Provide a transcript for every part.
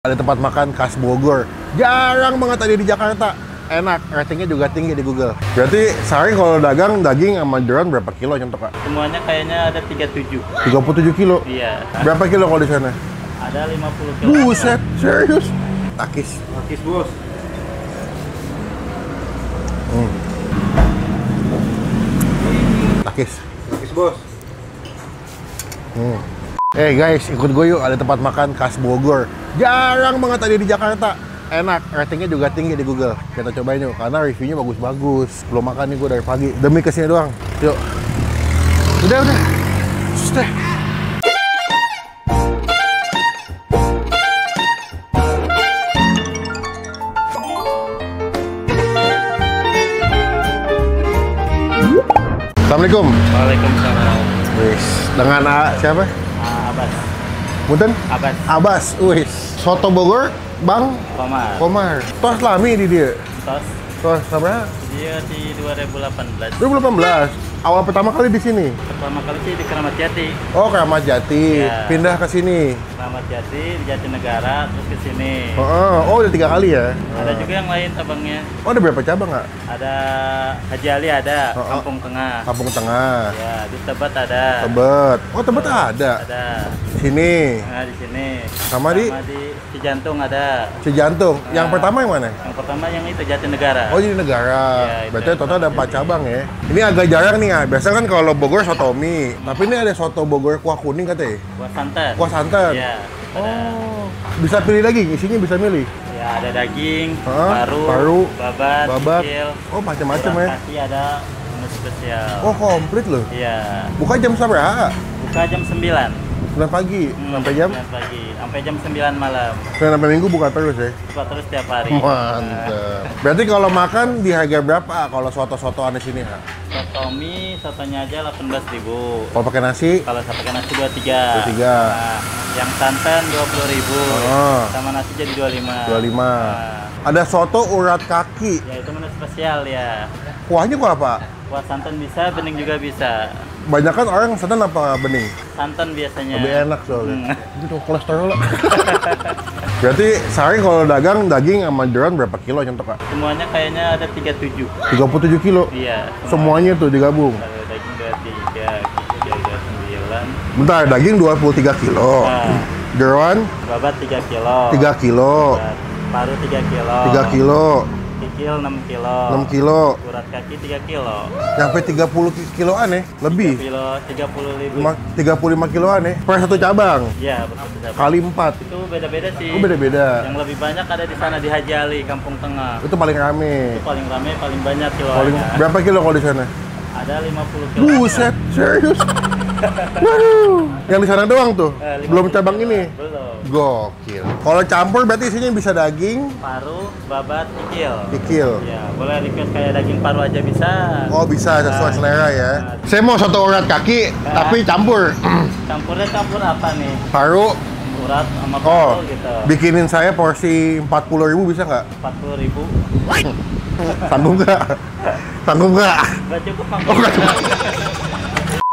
Ada tempat makan khas Bogor. Jarang banget ada di Jakarta. Enak, ratingnya juga tinggi di Google. Berarti sehari kalau dagang daging sama jeroan berapa kilo contoh Kak? Semuanya kayaknya ada 37. 37 kilo? Iya. Berapa kilo kalau di sana? Ada 50 kilo. Buset, serius? Takis. Takis bos. Takis. Takis bos. Guys, ikut gue yuk, ada tempat makan khas Bogor. Jarang banget ada di Jakarta. Enak, ratingnya juga tinggi di Google. Kita cobain yuk, karena reviewnya bagus-bagus. Belum makan nih gue dari pagi, demi kesini doang. Yuk. Udah. Sus deh. Assalamualaikum. Waalaikumsalam. Wis, dengan siapa? Abbas. Punten? Abbas. Abbas, wis. Soto Bogor, Bang Komar. Komar. Tos lami di dia. Tos. Tos berapa? Dia di 2018. 2018. Awal pertama kali di sini. Pertama kali sih di Keramat Jati. Oh, Keramat Jati. Iya. Pindah ke sini. Keramat Jati, di Jatinegara, terus ke sini. Oh, udah 3 kali ya? Ada juga yang lain cabangnya. Oh, ada berapa cabang nggak? Ada Haji Ali ada, Kampung Tengah. Kampung Tengah. Ya, di Tebet ada. Tebet. Oh, Tebet ada. Ada. Sini. Nah, di sini. Sama di Cijantung ada. Cijantung. Yang Nah. pertama yang mana? Yang pertama yang itu Jatinegara. Oh, di negara. Iya, itu Berarti yang total ada 4 pertama. cabang ya. Ini agak jarang nih ya. Biasanya kan kalau Bogor soto mie. Tapi ini ada soto Bogor kuah kuning katanya. Kuah santan. Kuah santan. Iya. Ada. Oh. Bisa pilih lagi, isinya bisa milih. Ya, ada daging, Paru, paru, babat, babat. kikil. Oh, macam-macam Kurang ya. kaki ada menu spesial. Oh, komplit loh. Iya. Buka jam berapa? Buka jam 9. 9 pagi sampai jam 9 pagi. Sampai jam 9 malam. Senin sampai Minggu buka terus ya. Buka terus tiap hari. Mantap. Berarti kalau makan di harga berapa kalau soto-sotoan di sini, Ha? Soto mie, sotonya aja 18.000. Kalau pakai nasi? Kalau saya pakai nasi 23. 23. Nah, yang santan 20.000. Oh. Sama nasi jadi 25. 25. Nah, Ada soto urat kaki. ya itu menu spesial ya. Kuahnya kuah apa? Kuah santan bisa, bening juga bisa. Banyak kan orang santan apa bening? Santan biasanya. Lebih enak soalnya. Gitu kolesterol. Berarti sehari kalau dagang daging sama jeroan berapa kilo contoh Kak? Semuanya kayaknya ada 37. 37 kilo. Iya. Semuanya tuh digabung. Kalau daging 23, kikil 29. Bentar, daging 23 kilo. Nah, Jeroan babat 3 kilo. 3 kilo. Paru 3 kilo. 3 kilo. Kikil 6 kilo. 6 kilo. Urat kaki 3 kilo. Nyampe 30 kiloan ya? Lebih. 3 kilo 30.000. 35 kiloan ya? Per satu cabang? Iya, betul. Kali 4. Itu beda-beda sih. Oh, beda-beda. Yang lebih banyak ada di sana di Haji Ali, Kampung Tengah. Itu paling rame. Itu paling ramai, paling banyak Paling, kilonya. berapa kilo kalau di sana? Ada 50 kilo. Buset, serius? Waduh. Yang di sana doang tuh? 50 Belum cabang kilo. ini? Belum. Gokil. Kalau campur berarti isinya bisa daging, Paru, babat, kikil. kikil. Ya, boleh request kayak daging paru aja bisa. Oh bisa, sesuai Nah, selera ya. nah. Saya mau soto urat kaki, tapi campur. Campurnya campur apa nih? Paru. Urat sama Oh, paru gitu. bikinin saya porsi 40.000 bisa nggak? 40.000. Sanggup nggak? Sanggup nggak? Nggak cukup Mang. Oh, nggak cukup.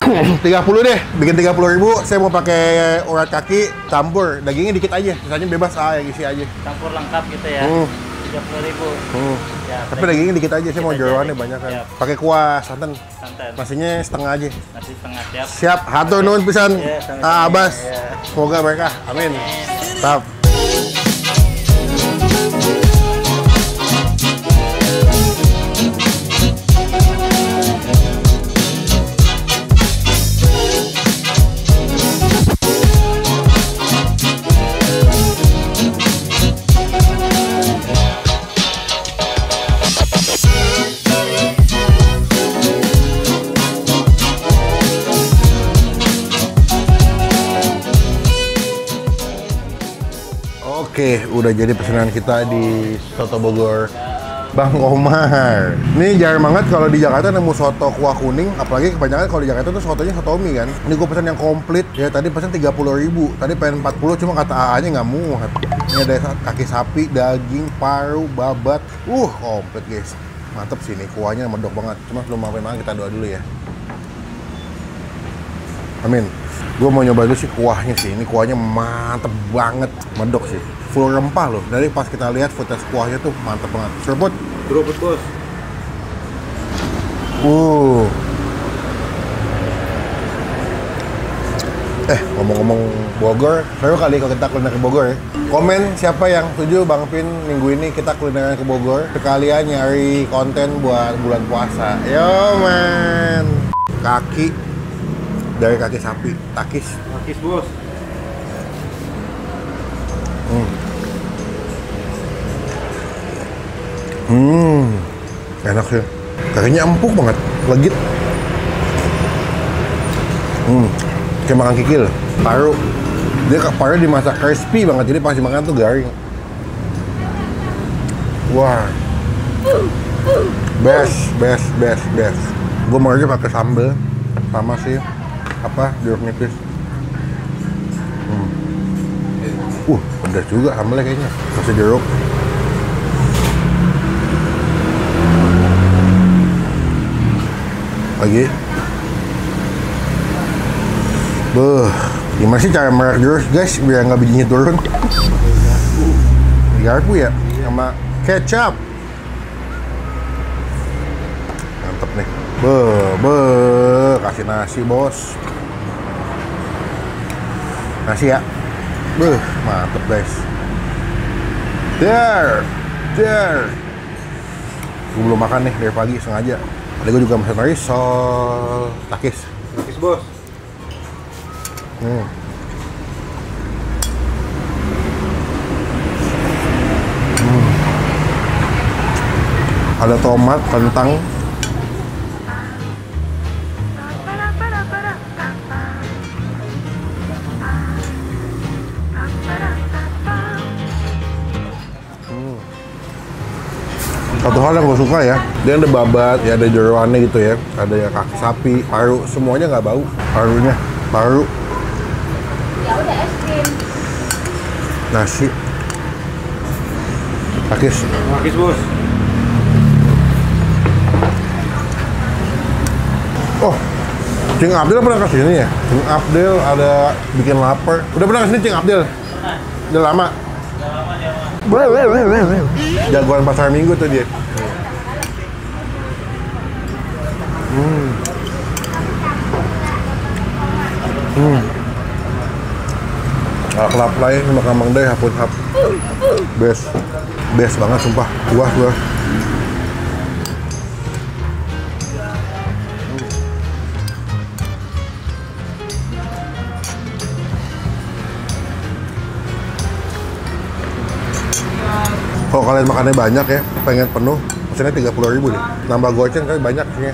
30 deh, bikin 30.000. Saya mau pakai urat kaki, campur. Dagingnya dikit aja, sisanya bebas yang isi aja. Campur lengkap gitu ya. 30.000. Ya, Tapi dagingnya dikit aja, saya mau dikit aja. jeroannya banyak kan. Siap. Pakai kuah santan, Santan. nasinya setengah aja. Nasi setengah siap. Siap, hatur nuhun pisan. Iya, sama-sama. Abbas. Iya. Semoga berkah. Amin. Tap. Oke, udah jadi pesanan kita di Soto Bogor Bang Komar. Ini jarang banget kalau di Jakarta nemu soto kuah kuning, apalagi kebanyakan kalau di Jakarta tuh sotonya soto mie kan. Ini gue pesan yang komplit. Ya tadi pesan 30.000, tadi pengen 40 cuma kata AA-nya nggak muat. Ini ada kaki sapi, daging, paru, babat. Komplit guys. Mantep sih nih, kuahnya medok banget. Cuma sebelum makan kita doa dulu ya. Amin. Gue mau nyoba dulu sih kuahnya sih. Ini kuahnya mantep banget, medok sih. Full rempah loh. Dari pas kita lihat footage kuahnya tuh mantep banget. Seruput. Seruput bos. Ngomong-ngomong Bogor, seru kali kalau kita kuliner ke Bogor ya. Komen siapa yang setuju Bang Pin minggu ini kita kulineran ke Bogor. Sekalian nyari konten buat bulan puasa. Yo man. Kaki dari kaki sapi, takis. Takis bos. Enak sih. Kakinya empuk banget, legit. Kayak makan kikil. Paru. Dia paru dimasak crispy banget, jadi pas dimakan tuh garing. Wah. Best. Gue mau aja pakai sambal sama sih jeruk nipis. Pedas juga sambalnya kayaknya. Kasih jeruk. Lagi. Gimana sih cara merek jeruk guys biar nggak bijinya turun? Garpu ya, sama kecap. Mantep nih. Kasih nasi bos. Nasi ya. Mantep guys. Gue belum makan nih dari pagi sengaja. Tadi gue juga pesan risol. Takis Bos. Ada tomat, kentang. Satu hal yang gue suka ya, dia ada babat, ya ada jeroannya gitu ya, ada ya kaki sapi, paru, semuanya nggak bau. Paru. Ya udah es krim. Nasi. Takis Bos. Oh, Cing Abdel pernah kesini ya? Cing Abdel ada bikin lapar. Udah pernah kesini Cing Abdel? Udah lama? Jagoan pasar minggu tuh dia. Kelap lain sama kambang deh hapun hap. Best banget sumpah. Puas gua. Kalau kalian makannya banyak ya, pengen penuh, pesannya 30.000 deh. Nambah goceng kali banyak sih.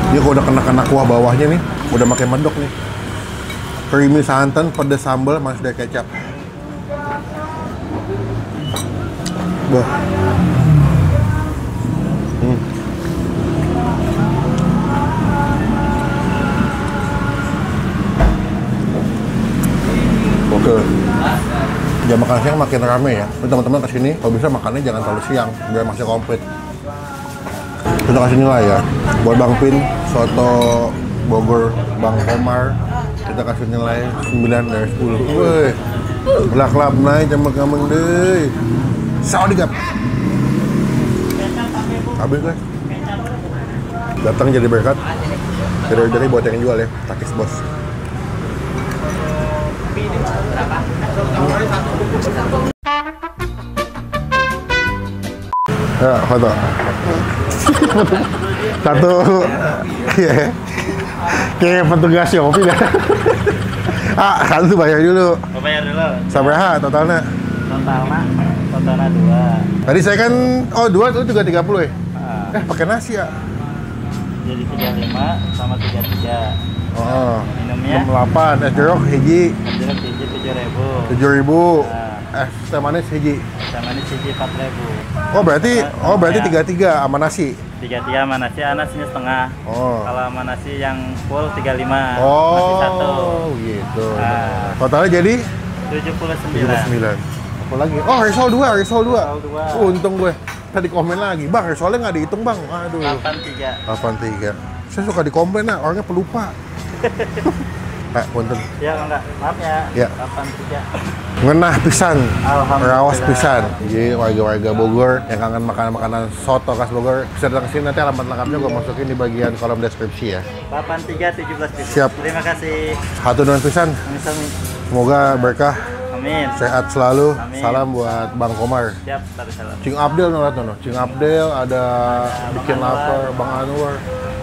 Dia kalau udah kena kuah bawahnya nih, udah pakai medok nih. Creamy santan, pedas sambal, manis dari kecap. Oke. Jam makan siang makin rame ya. Teman-teman kesini, kalau bisa makannya jangan terlalu siang, biar masih komplit. Kita kasih nilai ya. Buat Bang Pin, soto Bogor Bang Komar, kita kasih nilai 9 dari 10. Woi, belak-belak naik jambak-jambak deh. Saudi gap. Habis guys. Datang jadi berkat. Dari buat yang jual ya. Takis bos. Ya, foto. Satu. Iya. Kayak petugas Shopee dah. Satu bayar dulu. Bayar dulu. Sabaraha totalnya? Totalnya 2. Tadi saya kan 2 itu juga 30 ya? Pakai nasi ya? Jadi 35 sama 33. Oh. Minumnya 68, es jeruk hiji. es jeruk hiji 7.000. 7.000. Es teh manis hiji. Sama manis hiji 4.000. Oh berarti 33 sama nasi. 33 sama nasi, nasinya setengah. Oh. Kalau sama nasi yang full 35. Nasi Oh, satu. gitu. Nah. Totalnya jadi 79. 79. Apa lagi? Oh, Risol 2, Risol 2. Risol 2. Untung gue. Tadi komen lagi, Bang, Risolnya nggak dihitung, Bang. Aduh. 83. 83. Saya suka dikomplain, nah, orangnya pelupa. Punten. Ya enggak, maaf ya. Ya. 83. Ngenah pisan, Alhamdulillah. rawas pisan. Jadi warga-warga Bogor yang kangen makanan-makanan soto khas Bogor bisa datang ke sini, nanti alamat lengkapnya gue masukin di bagian kolom deskripsi ya. 83 17 piece. Siap. Terima kasih. Satu dengan pisan. Amin. Semoga berkah, Amin. sehat selalu. Amin. Salam buat Bang Komar. Siap, taruh salam. Cing Abdel no. Cing Abdel ada bikin Bang Anwar. lapar, Bang Anwar.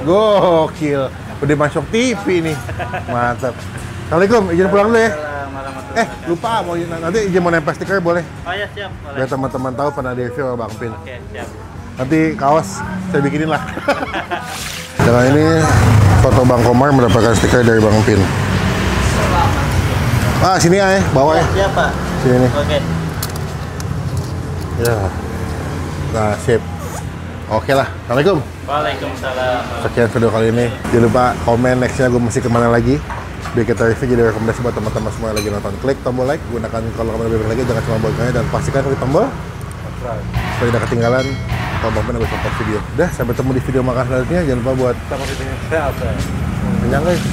Gokil. Udah masuk TV nih. Mantap. Assalamualaikum, izin pulang dulu ya. Assalamualaikum warahmatullahi Lupa mau nanti izin mau nempel stiker boleh. Oh ya, siap. Boleh. Biar teman-teman tahu pernah di review sama Bang Pin. Oke, siap. Nanti kaos saya bikinin lah. Dengan ini foto Bang Komar mendapatkan stiker dari Bang Pin. Sini ya, bawa ya. Siap, Pak. Sini. Oke. Ya. Nah, sip. Oke lah. Assalamualaikum. Waalaikumsalam. Sekian video kali ini. Jangan lupa komen nextnya gue mesti kemana lagi. Biar kita review jadi rekomendasi buat teman-teman semua yang lagi nonton. Klik tombol like, gunakan kalau kamu lebih lagi, jangan cuma bolanya dan pastikan klik tombol supaya tidak ketinggalan kalau Bang Pin habis upload video. Udah, sampai ketemu di video makan selanjutnya. Jangan lupa buat Sama videonya. kenyang guys.